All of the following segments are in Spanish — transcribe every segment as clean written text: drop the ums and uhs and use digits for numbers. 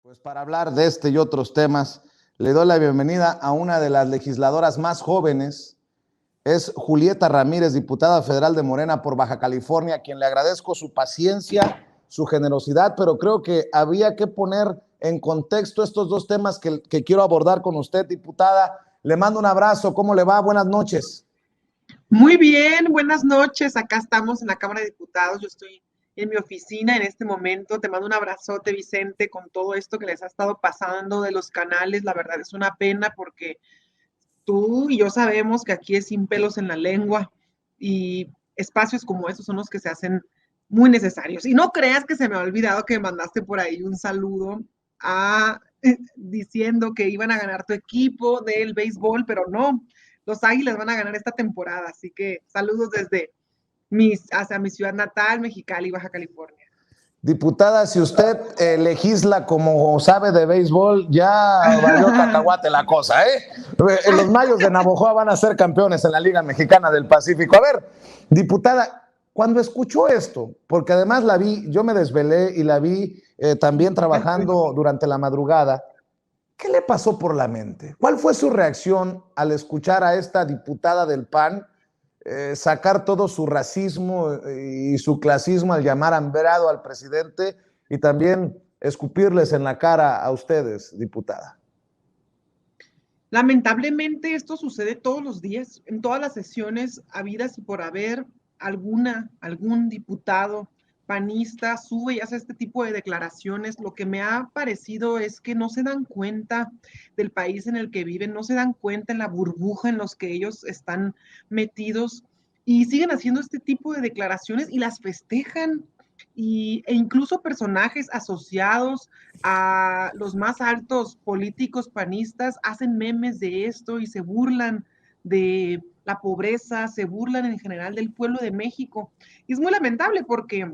Pues para hablar de este y otros temas, le doy la bienvenida a una de las legisladoras más jóvenes. Es Julieta Ramírez, diputada federal de Morena por Baja California, a quien le agradezco su paciencia, su generosidad, pero creo que había que poner en contexto estos dos temas que quiero abordar con usted, diputada. Le mando un abrazo, ¿cómo le va? Buenas noches. Muy bien, buenas noches. Acá estamos en la Cámara de Diputados. Yo estoy en mi oficina en este momento. Te mando un abrazote, Vicente, con todo esto que les ha estado pasando de los canales. La verdad es una pena porque tú y yo sabemos que aquí es sin pelos en la lengua y espacios como estos son los que se hacen muy necesarios. Y no creas que se me ha olvidado que me mandaste por ahí un saludo diciendo que iban a ganar tu equipo del béisbol, pero no, los Águilas van a ganar esta temporada. Así que saludos desde hacia mi ciudad natal, Mexicali, Baja California. Diputada, si usted legisla como sabe de béisbol, ya valió cacahuate la cosa, ¿eh? Los Mayos de Navojoa van a ser campeones en la Liga Mexicana del Pacífico. A ver, diputada, cuando escuchó esto, porque además la vi, yo me desvelé y la vi también trabajando durante la madrugada, ¿qué le pasó por la mente? ¿Cuál fue su reacción al escuchar a esta diputada del PAN sacar todo su racismo y su clasismo al llamar hambrado al presidente y también escupirles en la cara a ustedes, diputada? Lamentablemente esto sucede todos los días, en todas las sesiones habidas y por haber algún diputado panista sube y hace este tipo de declaraciones. Lo que me ha parecido es que no se dan cuenta del país en el que viven, no se dan cuenta en la burbuja en los que ellos están metidos y siguen haciendo este tipo de declaraciones y las festejan. E incluso personajes asociados a los más altos políticos panistas hacen memes de esto y se burlan de la pobreza, se burlan en general del pueblo de México. Y es muy lamentable porque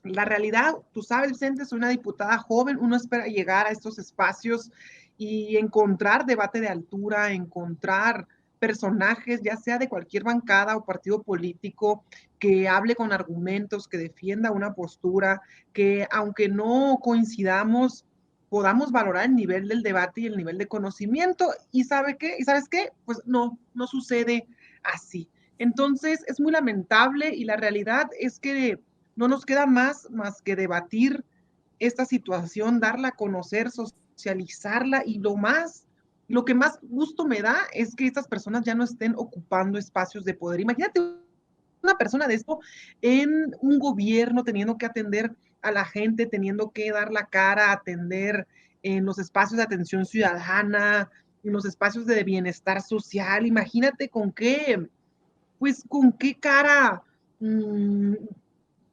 la realidad, tú sabes, Vicente, soy una diputada joven, uno espera llegar a estos espacios y encontrar debate de altura, encontrar personajes, ya sea de cualquier bancada o partido político, que hable con argumentos, que defienda una postura, que aunque no coincidamos, podamos valorar el nivel del debate y el nivel de conocimiento. ¿Y sabe qué? ¿Y sabes qué? Pues no sucede así. Entonces es muy lamentable y la realidad es que no nos queda más que debatir esta situación, darla a conocer, socializarla y lo que más gusto me da es que estas personas ya no estén ocupando espacios de poder. Imagínate una persona de esto en un gobierno teniendo que atender a la gente, teniendo que dar la cara, atender en los espacios de atención ciudadana, en los espacios de bienestar social. Imagínate con qué cara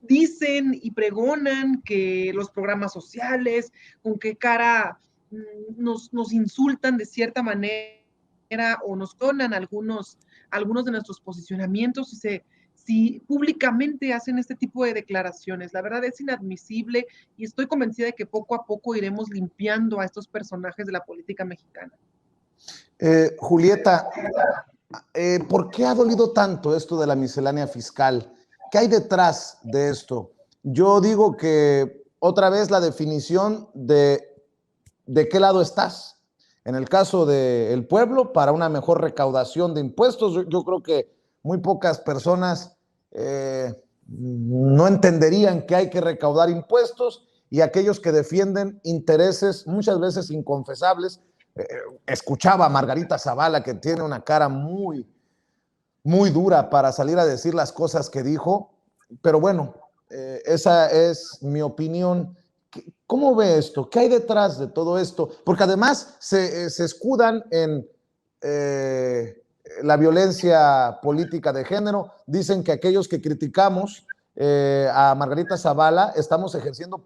dicen y pregonan que los programas sociales, con qué cara nos insultan de cierta manera o nos donan algunos de nuestros posicionamientos si públicamente hacen este tipo de declaraciones. La verdad es inadmisible y estoy convencida de que poco a poco iremos limpiando a estos personajes de la política mexicana. Julieta, ¿por qué ha dolido tanto esto de la miscelánea fiscal? ¿Qué hay detrás de esto? Yo digo que otra vez la definición de qué lado estás. En el caso del pueblo, para una mejor recaudación de impuestos, yo creo que muy pocas personas no entenderían que hay que recaudar impuestos, y aquellos que defienden intereses muchas veces inconfesables. Escuchaba a Margarita Zavala, que tiene una cara muy dura para salir a decir las cosas que dijo, pero bueno, esa es mi opinión. ¿Cómo ve esto? ¿Qué hay detrás de todo esto? Porque además se escudan en la violencia política de género. Dicen que aquellos que criticamos a Margarita Zavala estamos ejerciendo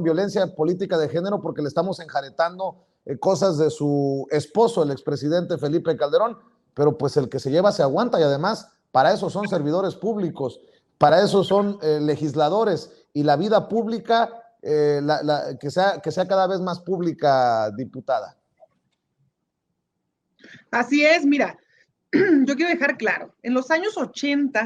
violencia política de género, porque le estamos enjaretando cosas de su esposo, el expresidente Felipe Calderón. Pero pues el que se lleva se aguanta, y además para eso son servidores públicos, para eso son legisladores, y la vida pública que sea cada vez más pública, diputada. Así es, mira, yo quiero dejar claro, en los años 80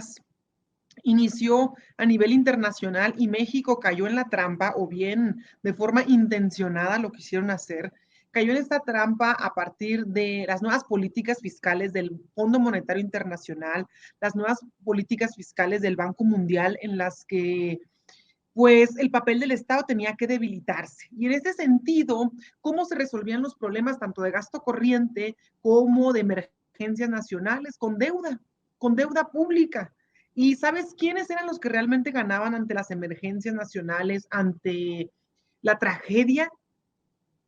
inició a nivel internacional y México cayó en la trampa, o bien de forma intencionada lo quisieron hacer, cayó en esta trampa a partir de las nuevas políticas fiscales del Fondo Monetario Internacional, las nuevas políticas fiscales del Banco Mundial, en las que pues el papel del Estado tenía que debilitarse. Y en ese sentido, ¿cómo se resolvían los problemas tanto de gasto corriente como de emergencias nacionales? Con deuda pública. ¿Y sabes quiénes eran los que realmente ganaban ante las emergencias nacionales, ante la tragedia?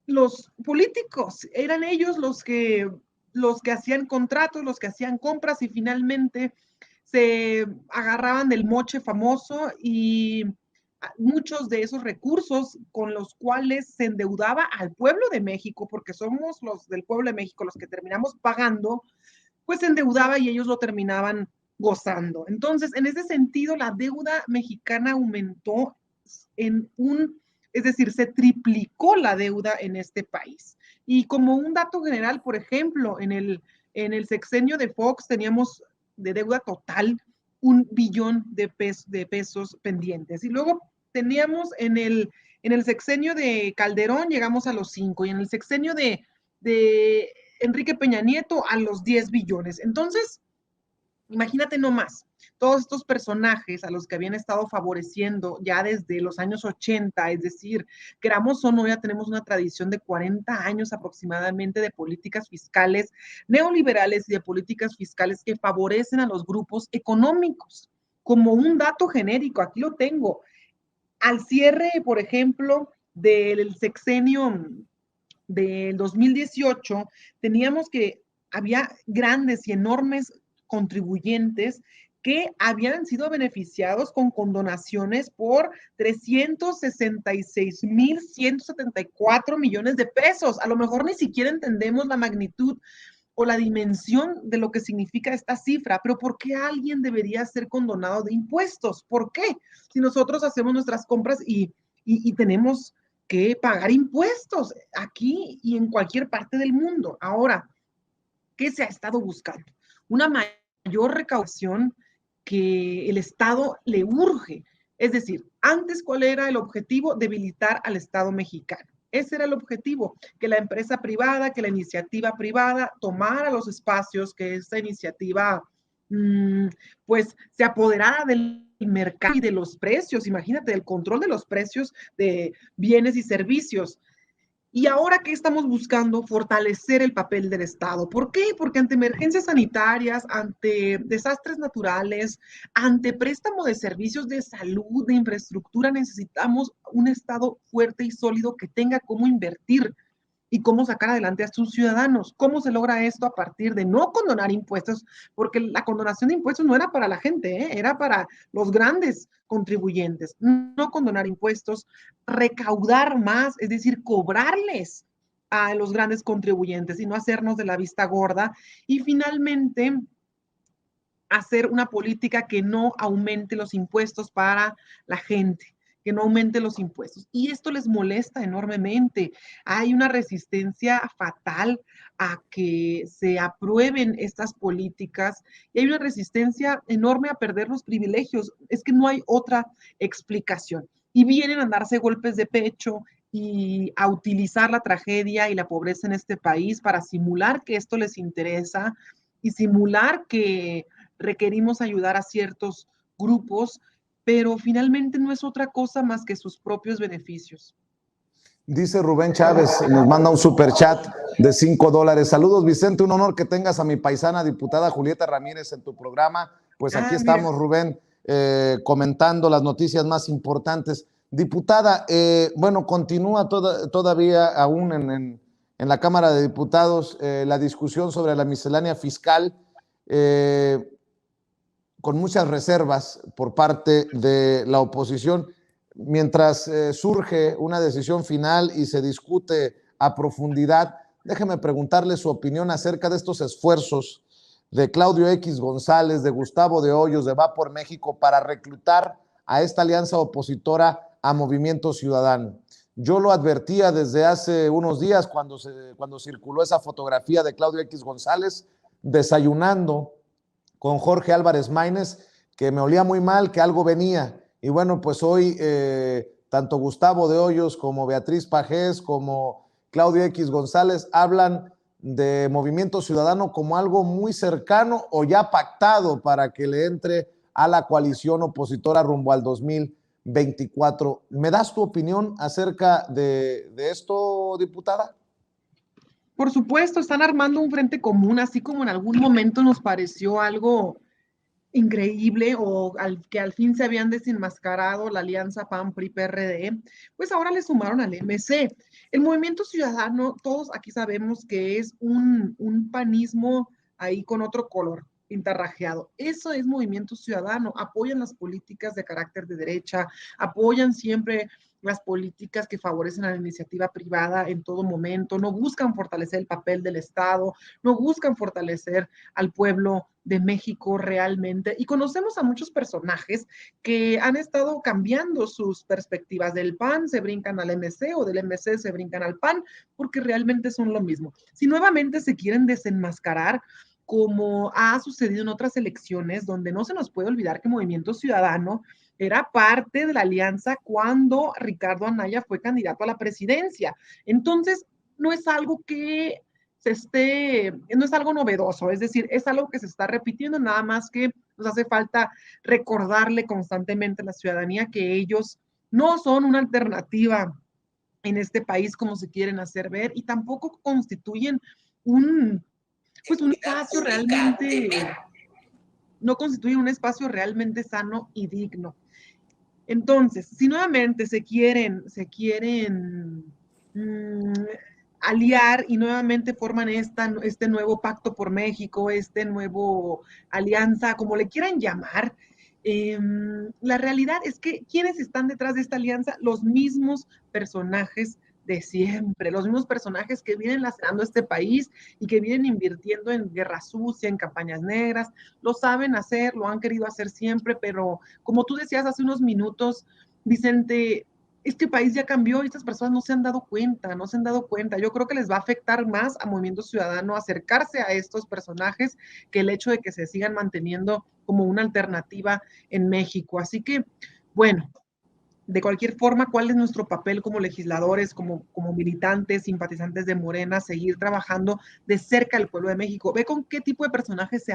Los políticos. Eran ellos los que hacían contratos, los que hacían compras y finalmente se agarraban del moche famoso y muchos de esos recursos con los cuales se endeudaba al pueblo de México, porque somos los del pueblo de México los que terminamos pagando, pues se endeudaba y ellos lo terminaban gozando. Entonces, en ese sentido, la deuda mexicana aumentó es decir, se triplicó la deuda en este país. Y como un dato general, por ejemplo, en el sexenio de Fox teníamos de deuda total 1 billón de pesos pendientes. Y luego teníamos en el sexenio de Calderón llegamos a los 5 y en el sexenio de Enrique Peña Nieto a los 10 billones. Entonces, imagínate nomás, todos estos personajes a los que habían estado favoreciendo ya desde los años 80, es decir, queramos o no, ya tenemos una tradición de 40 años aproximadamente de políticas fiscales neoliberales y de políticas fiscales que favorecen a los grupos económicos. Como un dato genérico, aquí lo tengo, al cierre, por ejemplo, del sexenio del 2018, teníamos que había grandes y enormes contribuyentes que habían sido beneficiados con condonaciones por 366,174 millones de pesos. A lo mejor ni siquiera entendemos la magnitud o la dimensión de lo que significa esta cifra, pero ¿por qué alguien debería ser condonado de impuestos? ¿Por qué? Si nosotros hacemos nuestras compras y tenemos que pagar impuestos aquí y en cualquier parte del mundo. Ahora, ¿qué se ha estado buscando? Una mayor recaudación que el Estado le urge. Es decir, antes, ¿cuál era el objetivo? Debilitar al Estado mexicano. Ese era el objetivo, que la empresa privada, que la iniciativa privada tomara los espacios, que esta iniciativa pues se apoderara del mercado y de los precios, imagínate, del control de los precios de bienes y servicios. Y ahora, ¿qué estamos buscando? Fortalecer el papel del Estado. ¿Por qué? Porque ante emergencias sanitarias, ante desastres naturales, ante préstamo de servicios de salud, de infraestructura, necesitamos un Estado fuerte y sólido que tenga cómo invertir y cómo sacar adelante a sus ciudadanos. ¿Cómo se logra esto? A partir de no condonar impuestos, porque la condonación de impuestos no era para la gente, era para los grandes contribuyentes. No condonar impuestos, recaudar más, es decir, cobrarles a los grandes contribuyentes y no hacernos de la vista gorda. Y finalmente, hacer una política que no aumente los impuestos para la gente, que no aumente los impuestos. Y esto les molesta enormemente. Hay una resistencia fatal a que se aprueben estas políticas y hay una resistencia enorme a perder los privilegios. Es que no hay otra explicación. Y vienen a darse golpes de pecho y a utilizar la tragedia y la pobreza en este país para simular que esto les interesa y simular que requerimos ayudar a ciertos grupos, pero finalmente no es otra cosa más que sus propios beneficios. Dice Rubén Chávez, nos manda un superchat de $5. Saludos, Vicente, un honor que tengas a mi paisana diputada Julieta Ramírez en tu programa. Pues aquí estamos, mira. Rubén, comentando las noticias más importantes. Diputada, bueno, continúa todavía aún en la Cámara de Diputados la discusión sobre la miscelánea fiscal, con muchas reservas por parte de la oposición. Mientras surge una decisión final y se discute a profundidad, déjeme preguntarle su opinión acerca de estos esfuerzos de Claudio X González, de Gustavo de Hoyos, de Va por México, para reclutar a esta alianza opositora a Movimiento Ciudadano. Yo lo advertía desde hace unos días cuando circuló esa fotografía de Claudio X González desayunando con Jorge Álvarez Maínez, que me olía muy mal, que algo venía. Y bueno, pues hoy tanto Gustavo de Hoyos como Beatriz Pajés, como Claudio X González hablan de Movimiento Ciudadano como algo muy cercano o ya pactado para que le entre a la coalición opositora rumbo al 2024. ¿Me das tu opinión acerca de esto, diputada? Por supuesto, están armando un frente común, así como en algún momento nos pareció algo increíble o que al fin se habían desenmascarado la alianza PAN-PRI-PRD, pues ahora le sumaron al MC. El Movimiento Ciudadano, todos aquí sabemos que es un panismo ahí con otro color pintarrajeado. Eso es Movimiento Ciudadano. Apoyan las políticas de carácter de derecha, apoyan siempre las políticas que favorecen a la iniciativa privada en todo momento, no buscan fortalecer el papel del Estado, no buscan fortalecer al pueblo de México realmente. Y conocemos a muchos personajes que han estado cambiando sus perspectivas. Del PAN se brincan al MC o del MC se brincan al PAN porque realmente son lo mismo. Si nuevamente se quieren desenmascarar, como ha sucedido en otras elecciones, donde no se nos puede olvidar que Movimiento Ciudadano era parte de la alianza cuando Ricardo Anaya fue candidato a la presidencia. Entonces, no es algo que no es algo novedoso, es decir, es algo que se está repitiendo, nada más que nos hace falta recordarle constantemente a la ciudadanía que ellos no son una alternativa en este país como se quieren hacer ver y tampoco constituyen un, pues un espacio realmente, no constituyen un espacio realmente sano y digno. Entonces, si nuevamente se quieren aliar y nuevamente forman este nuevo pacto por México, este nuevo alianza, como le quieran llamar, la realidad es que quienes están detrás de esta alianza, los mismos personajes de siempre, los mismos personajes que vienen lacerando este país y que vienen invirtiendo en guerra sucia, en campañas negras, lo saben hacer, lo han querido hacer siempre, pero como tú decías hace unos minutos, Vicente, este país ya cambió y estas personas no se han dado cuenta, no se han dado cuenta. Yo creo que les va a afectar más a Movimiento Ciudadano acercarse a estos personajes que el hecho de que se sigan manteniendo como una alternativa en México. Así que, bueno, de cualquier forma, ¿cuál es nuestro papel como legisladores, como militantes, simpatizantes de Morena, seguir trabajando de cerca al pueblo de México? Ve con qué tipo de personajes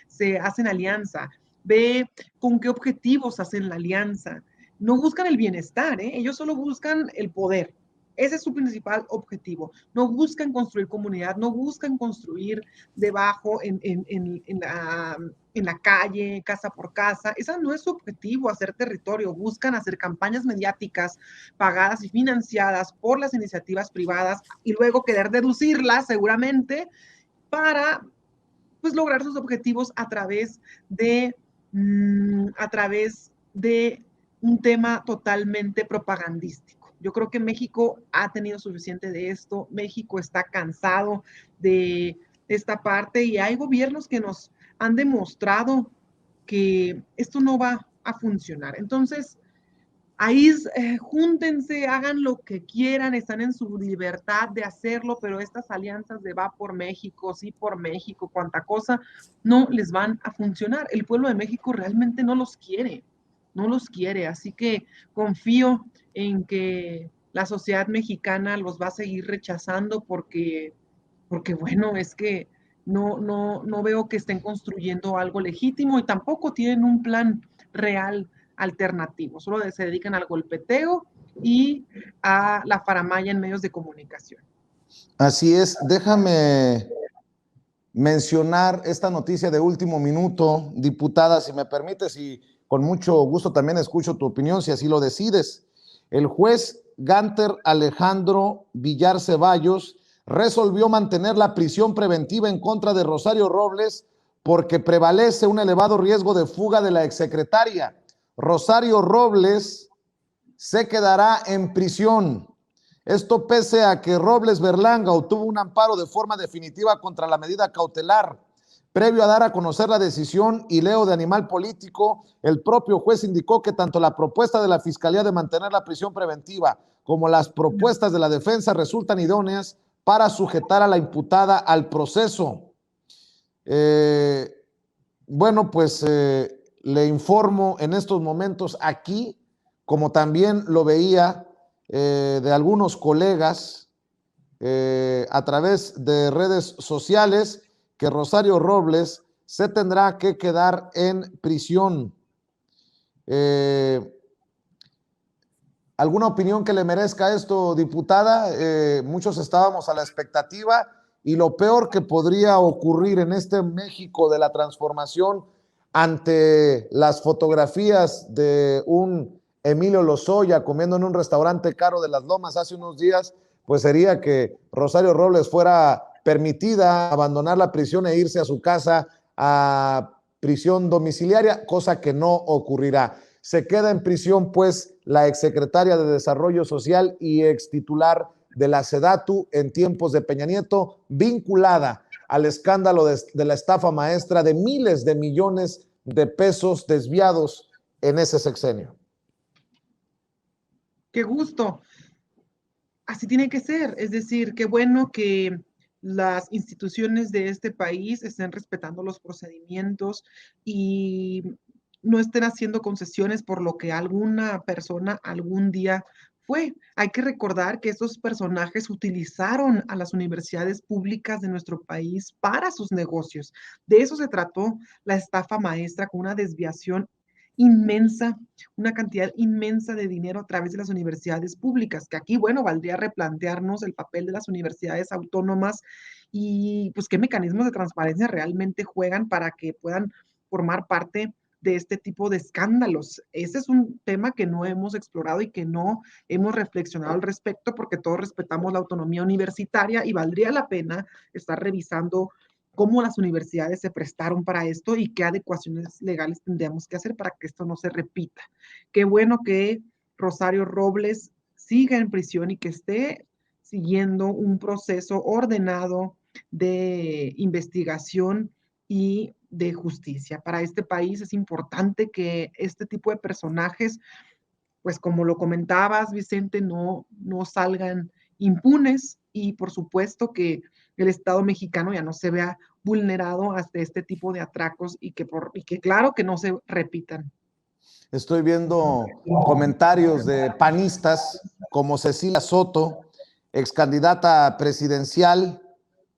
se hacen alianza, ve con qué objetivos hacen la alianza. No buscan el bienestar, ¿eh? Ellos solo buscan el poder. Ese es su principal objetivo. No buscan construir comunidad, no buscan construir debajo en la calle, casa por casa. Ese no es su objetivo, hacer territorio. Buscan hacer campañas mediáticas pagadas y financiadas por las iniciativas privadas y luego querer deducirlas seguramente para pues, lograr sus objetivos a través de un tema totalmente propagandístico. Yo creo que México ha tenido suficiente de esto, México está cansado de esta parte y hay gobiernos que nos han demostrado que esto no va a funcionar. Entonces, ahí júntense, hagan lo que quieran, están en su libertad de hacerlo, pero estas alianzas de va por México, sí por México, cuanta cosa, no les van a funcionar. El pueblo de México realmente no los quiere, no los quiere, así que confío en que la sociedad mexicana los va a seguir rechazando porque bueno, es que no veo que estén construyendo algo legítimo y tampoco tienen un plan real alternativo, solo se dedican al golpeteo y a la faramalla en medios de comunicación. Así es, déjame mencionar esta noticia de último minuto, diputada, si me permites, y con mucho gusto también escucho tu opinión, si así lo decides. El juez Gánter Alejandro Villar Ceballos resolvió mantener la prisión preventiva en contra de Rosario Robles porque prevalece un elevado riesgo de fuga de la exsecretaria. Rosario Robles se quedará en prisión. Esto pese a que Robles Berlanga obtuvo un amparo de forma definitiva contra la medida cautelar. Previo a dar a conocer la decisión y leo de Animal Político, el propio juez indicó que tanto la propuesta de la Fiscalía de mantener la prisión preventiva como las propuestas de la defensa resultan idóneas para sujetar a la imputada al proceso. Bueno, pues le informo en estos momentos aquí, como también lo veía de algunos colegas a través de redes sociales, que Rosario Robles se tendrá que quedar en prisión. ¿Alguna opinión que le merezca esto, diputada? Muchos estábamos a la expectativa, y lo peor que podría ocurrir en este México de la transformación, ante las fotografías de un Emilio Lozoya comiendo en un restaurante caro de Las Lomas hace unos días, pues sería que Rosario Robles fuera permitida abandonar la prisión e irse a su casa a prisión domiciliaria, cosa que no ocurrirá. Se queda en prisión, pues, la exsecretaria de Desarrollo Social y extitular de la SEDATU en tiempos de Peña Nieto, vinculada al escándalo de la estafa maestra de miles de millones de pesos desviados en ese sexenio. Qué gusto. Así tiene que ser. Es decir, qué bueno que las instituciones de este país estén respetando los procedimientos y no estén haciendo concesiones por lo que alguna persona algún día fue. Hay que recordar que estos personajes utilizaron a las universidades públicas de nuestro país para sus negocios. De eso se trató la estafa maestra, con una desviación inmensa, una cantidad inmensa de dinero a través de las universidades públicas, que aquí, bueno, valdría replantearnos el papel de las universidades autónomas y pues qué mecanismos de transparencia realmente juegan para que puedan formar parte de este tipo de escándalos. Ese es un tema que no hemos explorado y que no hemos reflexionado al respecto, porque todos respetamos la autonomía universitaria y valdría la pena estar revisando cómo las universidades se prestaron para esto y qué adecuaciones legales tendríamos que hacer para que esto no se repita. Qué bueno que Rosario Robles siga en prisión y que esté siguiendo un proceso ordenado de investigación y de justicia. Para este país es importante que este tipo de personajes, pues como lo comentabas, Vicente, no salgan impunes, y por supuesto que el Estado mexicano ya no se vea vulnerado hasta este tipo de atracos y que claro que no se repitan. Estoy viendo comentarios de panistas como Cecilia Soto, ex candidata presidencial,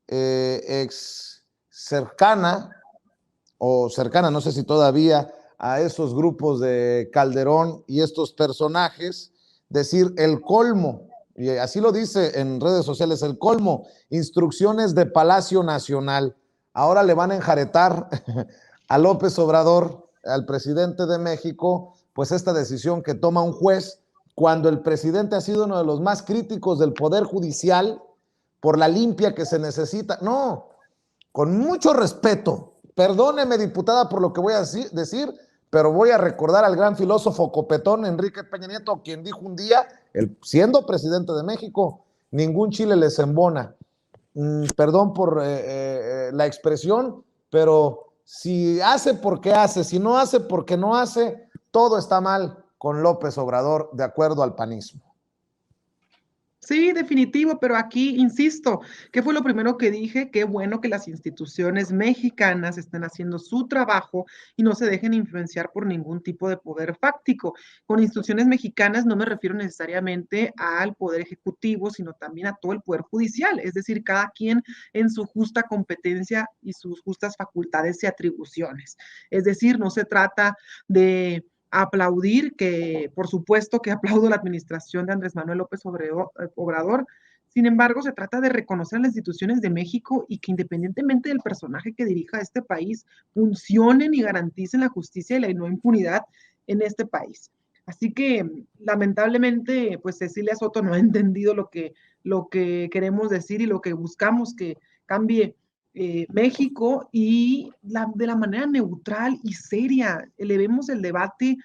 ex cercana no sé si todavía, a esos grupos de Calderón y estos personajes, decir el colmo, y así lo dice en redes sociales, el colmo, instrucciones de Palacio Nacional. Ahora le van a enjaretar a López Obrador, al presidente de México, pues esta decisión que toma un juez, cuando el presidente ha sido uno de los más críticos del Poder Judicial por la limpia que se necesita. No, con mucho respeto, perdóneme, diputada, por lo que voy a decir, pero voy a recordar al gran filósofo copetón Enrique Peña Nieto, quien dijo un día, siendo presidente de México, ningún chile les embona. Perdón por la expresión, pero si hace porque hace, si no hace porque no hace, todo está mal con López Obrador, de acuerdo al panismo. Sí, definitivo, pero aquí insisto, ¿qué fue lo primero que dije? Qué bueno que las instituciones mexicanas estén haciendo su trabajo y no se dejen influenciar por ningún tipo de poder fáctico. Con instituciones mexicanas no me refiero necesariamente al poder ejecutivo, sino también a todo el poder judicial, es decir, cada quien en su justa competencia y sus justas facultades y atribuciones. Es decir, no se trata de aplaudir, que por supuesto que aplaudo la administración de Andrés Manuel López Obrador. Sin embargo, se trata de reconocer a las instituciones de México y que independientemente del personaje que dirija este país, funcionen y garanticen la justicia y la no impunidad en este país. Así que lamentablemente, pues Cecilia Soto no ha entendido lo que queremos decir y lo que buscamos que cambie México, y de la manera neutral y seria elevemos el debate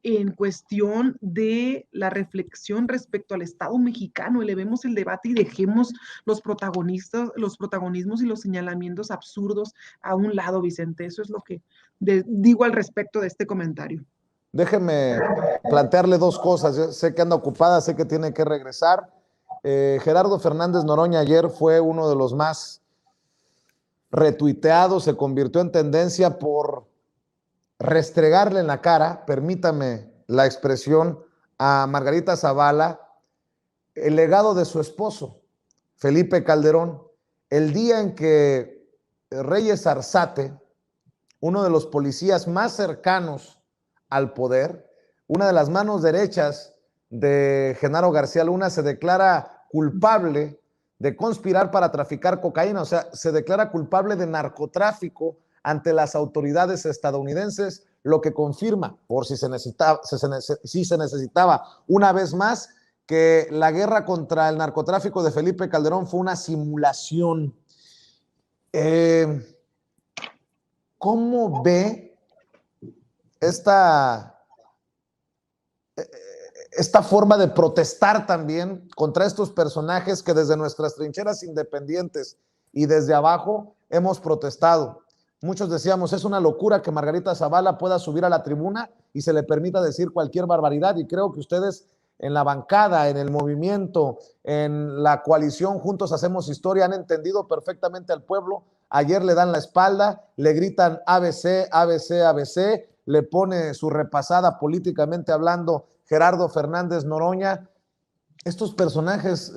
en cuestión de la reflexión respecto al Estado mexicano, elevemos el debate y dejemos los protagonismos y los señalamientos absurdos a un lado, Vicente. Eso es lo que digo al respecto de este comentario. Déjeme plantearle dos cosas. Yo sé que anda ocupada, sé que tiene que regresar. Gerardo Fernández Noroña ayer fue uno de los más retuiteados, se convirtió en tendencia por restregarle en la cara, permítame la expresión, a Margarita Zavala el legado de su esposo, Felipe Calderón, el día en que Reyes Arzate, uno de los policías más cercanos al poder, una de las manos derechas de Genaro García Luna, se declara culpable de conspirar para traficar cocaína, o sea, se declara culpable de narcotráfico ante las autoridades estadounidenses, lo que confirma, por si se necesitaba una vez más, que la guerra contra el narcotráfico de Felipe Calderón fue una simulación. ¿Cómo ve esta, esta forma de protestar también contra estos personajes que desde nuestras trincheras independientes y desde abajo hemos protestado? Muchos decíamos, es una locura que Margarita Zavala pueda subir a la tribuna y se le permita decir cualquier barbaridad, y creo que ustedes en la bancada, en el movimiento, en la coalición Juntos Hacemos Historia han entendido perfectamente al pueblo. Ayer le dan la espalda, le gritan ABC, ABC, ABC, le pone su repasada políticamente hablando Gerardo Fernández Noroña. Estos personajes,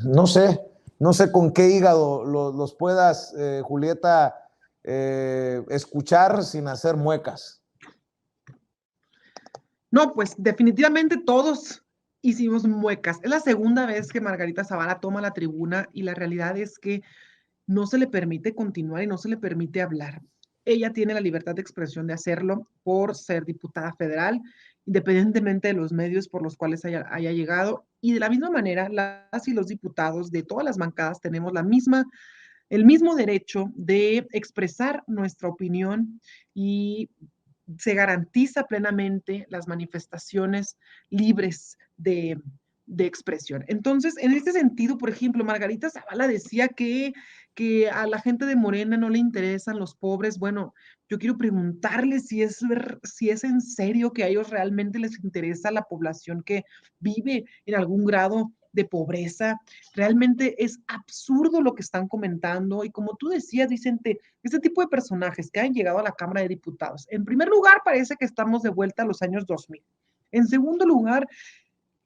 no sé con qué hígado los puedas, Julieta, escuchar sin hacer muecas. No, pues definitivamente todos hicimos muecas. Es la segunda vez que Margarita Zavala toma la tribuna y la realidad es que no se le permite continuar y no se le permite hablar. Ella tiene la libertad de expresión de hacerlo por ser diputada federal, independientemente de los medios por los cuales haya llegado. Y de la misma manera, las y los diputados de todas las bancadas tenemos el mismo derecho de expresar nuestra opinión y se garantiza plenamente las manifestaciones libres de expresión. Entonces, en este sentido, por ejemplo, Margarita Zavala decía que a la gente de Morena no le interesan los pobres. Bueno, yo quiero preguntarle si es en serio que a ellos realmente les interesa la población que vive en algún grado de pobreza. Realmente es absurdo lo que están comentando y como tú decías, Vicente, este tipo de personajes que han llegado a la Cámara de Diputados, en primer lugar, parece que estamos de vuelta a los años 2000. En segundo lugar,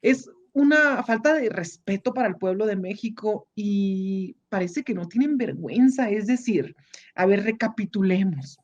es una falta de respeto para el pueblo de México y parece que no tienen vergüenza. Es decir, a ver, recapitulemos.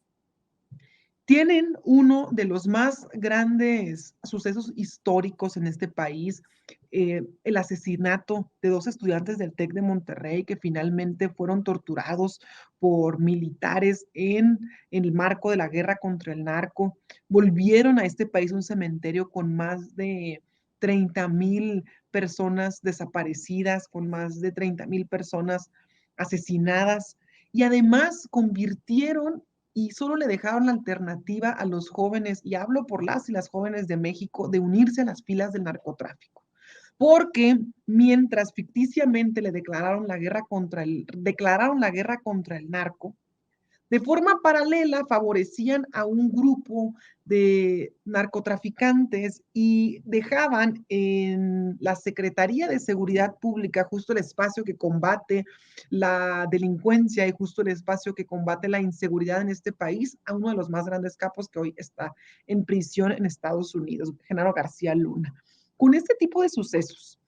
Tienen uno de los más grandes sucesos históricos en este país, el asesinato de 2 estudiantes del TEC de Monterrey que finalmente fueron torturados por militares en el marco de la guerra contra el narco. Volvieron a este país un cementerio con más de 30,000 personas desaparecidas, con más de 30,000 personas asesinadas y además convirtieron y solo le dejaron la alternativa a los jóvenes, y hablo por las y las jóvenes de México, de unirse a las filas del narcotráfico. Porque mientras ficticiamente le declararon la guerra contra el narco, de forma paralela favorecían a un grupo de narcotraficantes y dejaban en la Secretaría de Seguridad Pública, justo el espacio que combate la delincuencia y justo el espacio que combate la inseguridad en este país, a uno de los más grandes capos que hoy está en prisión en Estados Unidos, Genaro García Luna. Con este tipo de sucesos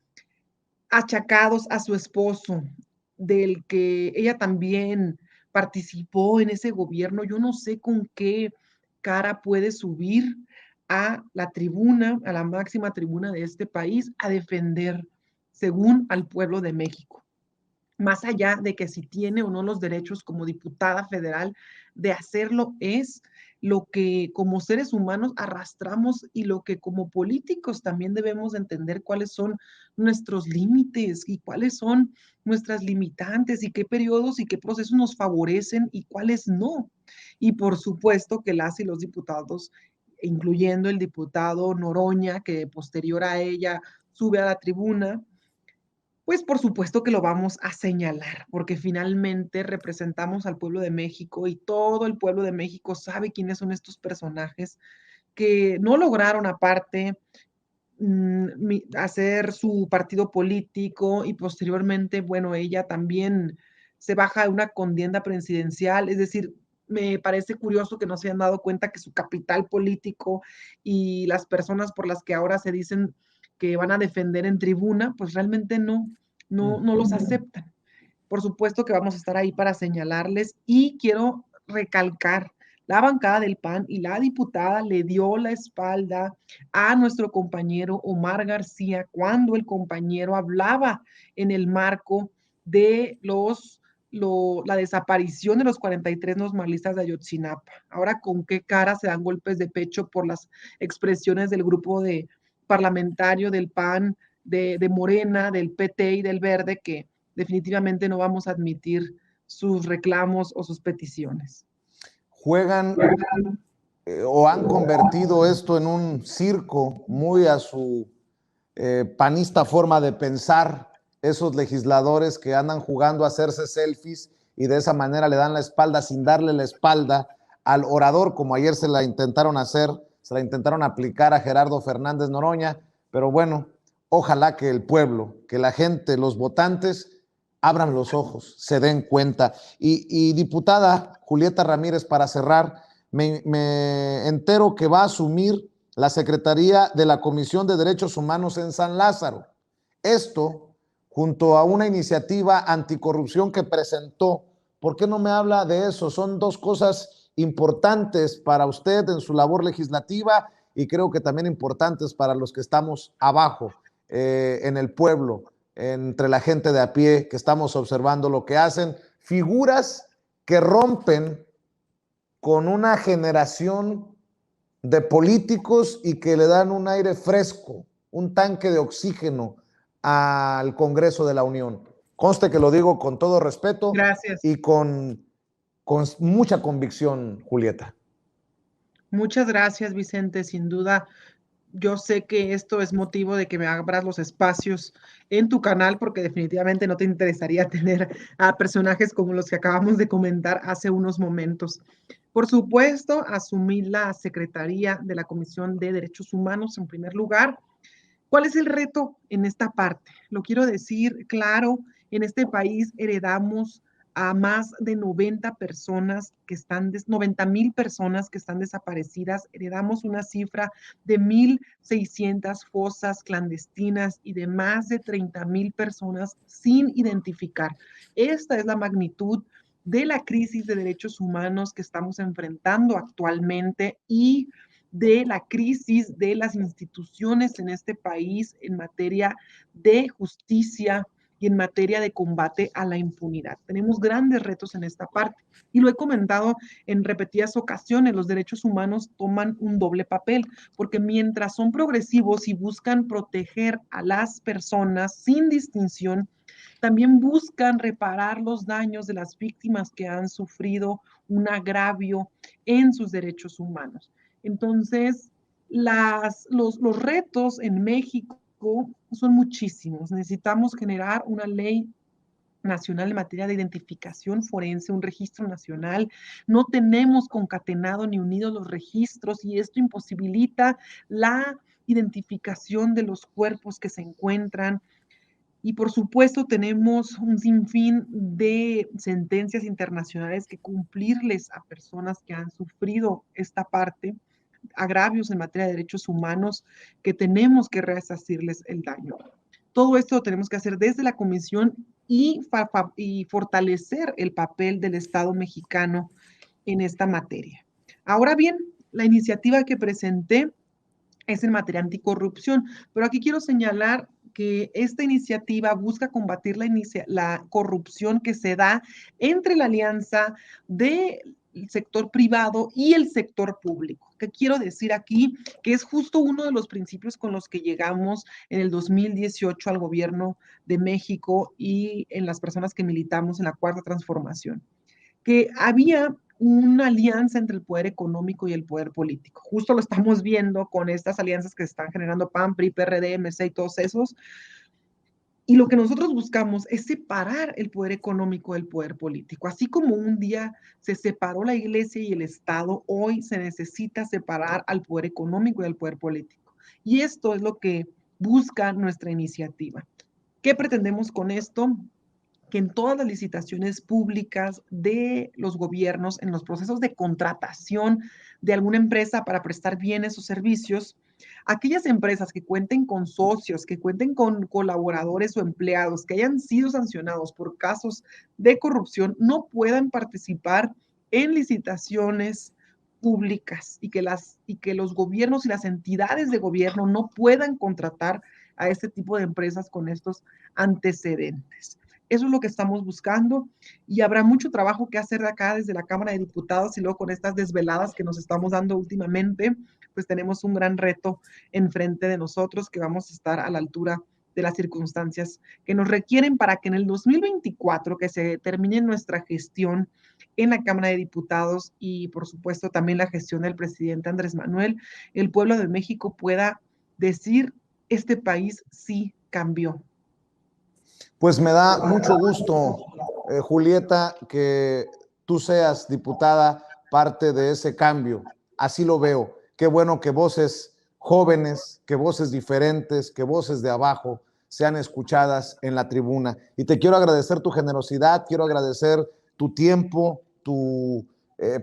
achacados a su esposo, del que ella también participó en ese gobierno, yo no sé con qué cara puede subir a la tribuna, a la máxima tribuna de este país, a defender, según al pueblo de México. Más allá de que si tiene o no los derechos como diputada federal de hacerlo, es lo que como seres humanos arrastramos y lo que como políticos también debemos entender cuáles son nuestros límites y cuáles son nuestras limitantes y qué periodos y qué procesos nos favorecen y cuáles no. Y por supuesto que las y los diputados, incluyendo el diputado Noroña, que posterior a ella sube a la tribuna, pues por supuesto que lo vamos a señalar, porque finalmente representamos al pueblo de México y todo el pueblo de México sabe quiénes son estos personajes que no lograron aparte hacer su partido político y posteriormente, bueno, ella también se baja de una contienda presidencial, es decir, me parece curioso que no se hayan dado cuenta que su capital político y las personas por las que ahora se dicen que van a defender en tribuna, pues realmente no los aceptan. Por supuesto que vamos a estar ahí para señalarles y quiero recalcar, la bancada del PAN y la diputada le dio la espalda a nuestro compañero Omar García cuando el compañero hablaba en el marco de la desaparición de los 43 normalistas de Ayotzinapa. Ahora, ¿con qué cara se dan golpes de pecho por las expresiones del grupo de parlamentario del PAN, de Morena, del PT y del Verde, que definitivamente no vamos a admitir sus reclamos o sus peticiones? Juegan o han convertido esto en un circo muy a su panista forma de pensar, esos legisladores que andan jugando a hacerse selfies y de esa manera le dan la espalda sin darle la espalda al orador, como ayer se la intentaron hacer, se la intentaron aplicar a Gerardo Fernández Noroña, pero bueno, ojalá que el pueblo, que la gente, los votantes abran los ojos, se den cuenta. Y diputada Julieta Ramírez, para cerrar, me entero que va a asumir la Secretaría de la Comisión de Derechos Humanos en San Lázaro. Esto, junto a una iniciativa anticorrupción que presentó. ¿Por qué no me habla de eso? Son dos cosas importantes para usted en su labor legislativa y creo que también importantes para los que estamos abajo, en el pueblo, entre la gente de a pie, que estamos observando lo que hacen. Figuras que rompen con una generación de políticos y que le dan un aire fresco, un tanque de oxígeno al Congreso de la Unión. Conste que lo digo con todo respeto. Gracias. Y con mucha convicción, Julieta. Muchas gracias, Vicente. Sin duda, yo sé que esto es motivo de que me abras los espacios en tu canal, porque definitivamente no te interesaría tener a personajes como los que acabamos de comentar hace unos momentos. Por supuesto, asumir la Secretaría de la Comisión de Derechos Humanos en primer lugar. ¿Cuál es el reto en esta parte? Lo quiero decir claro, en este país heredamos a más de 90 personas que están, 90,000 personas que están desaparecidas, heredamos una cifra de 1,600 fosas clandestinas y de más de 30,000 personas sin identificar. Esta es la magnitud de la crisis de derechos humanos que estamos enfrentando actualmente y de la crisis de las instituciones en este país en materia de justicia y en materia de combate a la impunidad. Tenemos grandes retos en esta parte y lo he comentado en repetidas ocasiones, los derechos humanos toman un doble papel, porque mientras son progresivos y buscan proteger a las personas sin distinción, también buscan reparar los daños de las víctimas que han sufrido un agravio en sus derechos humanos. Entonces, los retos en México son muchísimos. Necesitamos generar una ley nacional en materia de identificación forense, un registro nacional. No tenemos concatenado ni unidos los registros y esto imposibilita la identificación de los cuerpos que se encuentran. Y por supuesto tenemos un sinfín de sentencias internacionales que cumplirles a personas que han sufrido esta parte, agravios en materia de derechos humanos, que tenemos que resarcirles el daño. Todo esto lo tenemos que hacer desde la Comisión y fortalecer el papel del Estado mexicano en esta materia. Ahora bien, la iniciativa que presenté es en materia anticorrupción, pero aquí quiero señalar que esta iniciativa busca combatir la corrupción que se da entre la alianza del sector privado y el sector público. ¿Qué quiero decir aquí? Que es justo uno de los principios con los que llegamos en el 2018 al gobierno de México y en las personas que militamos en la Cuarta Transformación, que había una alianza entre el poder económico y el poder político. Justo lo estamos viendo con estas alianzas que están generando PAN, PRI, PRD, MC y todos esos. Y lo que nosotros buscamos es separar el poder económico del poder político. Así como un día se separó la iglesia y el Estado, hoy se necesita separar al poder económico y al poder político. Y esto es lo que busca nuestra iniciativa. ¿Qué pretendemos con esto? que en todas las licitaciones públicas de los gobiernos, en los procesos de contratación de alguna empresa para prestar bienes o servicios, aquellas empresas que cuenten con socios, que cuenten con colaboradores o empleados que hayan sido sancionados por casos de corrupción, no puedan participar en licitaciones públicas y que los gobiernos y las entidades de gobierno no puedan contratar a este tipo de empresas con estos antecedentes. Eso es lo que estamos buscando y habrá mucho trabajo que hacer de acá desde la Cámara de Diputados y luego con estas desveladas que nos estamos dando últimamente, pues tenemos un gran reto enfrente de nosotros que vamos a estar a la altura de las circunstancias que nos requieren para que en el 2024, que se termine nuestra gestión en la Cámara de Diputados y por supuesto también la gestión del presidente Andrés Manuel, el pueblo de México pueda decir, este país sí cambió. Pues me da mucho gusto, Julieta, que tú seas diputada, parte de ese cambio. Así lo veo. Qué bueno que voces jóvenes, que voces diferentes, que voces de abajo sean escuchadas en la tribuna. Y te quiero agradecer tu generosidad, quiero agradecer tu tiempo, tu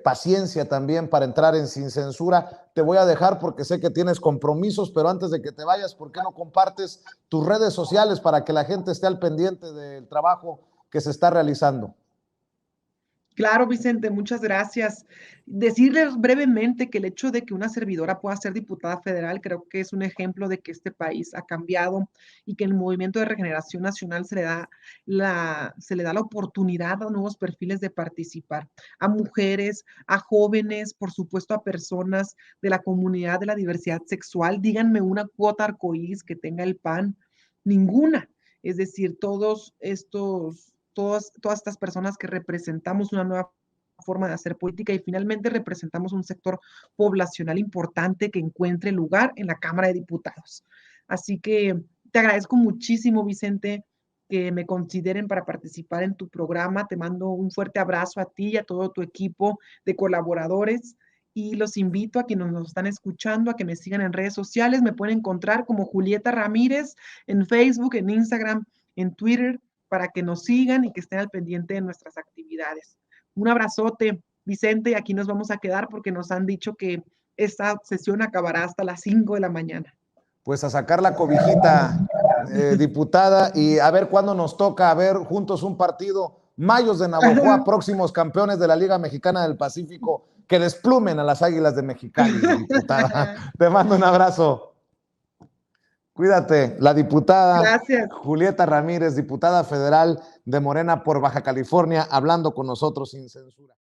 paciencia también para entrar en Sin Censura. Te voy a dejar porque sé que tienes compromisos, pero antes de que te vayas, ¿por qué no compartes tus redes sociales para que la gente esté al pendiente del trabajo que se está realizando? Claro, Vicente, muchas gracias. Decirles brevemente que el hecho de que una servidora pueda ser diputada federal creo que es un ejemplo de que este país ha cambiado y que el Movimiento de Regeneración Nacional se le da la oportunidad a nuevos perfiles de participar, a mujeres, a jóvenes, por supuesto a personas de la comunidad de la diversidad sexual. Díganme una cuota arcoíris que tenga el PAN, ninguna. Es decir, todas estas personas que representamos una nueva forma de hacer política y finalmente representamos un sector poblacional importante que encuentre lugar en la Cámara de Diputados. Así que te agradezco muchísimo, Vicente, que me consideren para participar en tu programa. Te mando un fuerte abrazo a ti y a todo tu equipo de colaboradores y los invito a quienes nos están escuchando a que me sigan en redes sociales. Me pueden encontrar como Julieta Ramírez en Facebook, en Instagram, en Twitter para que nos sigan y que estén al pendiente de nuestras actividades. Un abrazote, Vicente, y aquí nos vamos a quedar porque nos han dicho que esta sesión acabará hasta las 5 de la mañana. Pues a sacar la cobijita, diputada, y a ver cuándo nos toca ver juntos un partido. Mayos de Navojoa, próximos campeones de la Liga Mexicana del Pacífico, que desplumen a las Águilas de Mexicali, diputada. Te mando un abrazo. Cuídate, la diputada Gracias. Julieta Ramírez, diputada federal de Morena por Baja California, hablando con nosotros sin censura.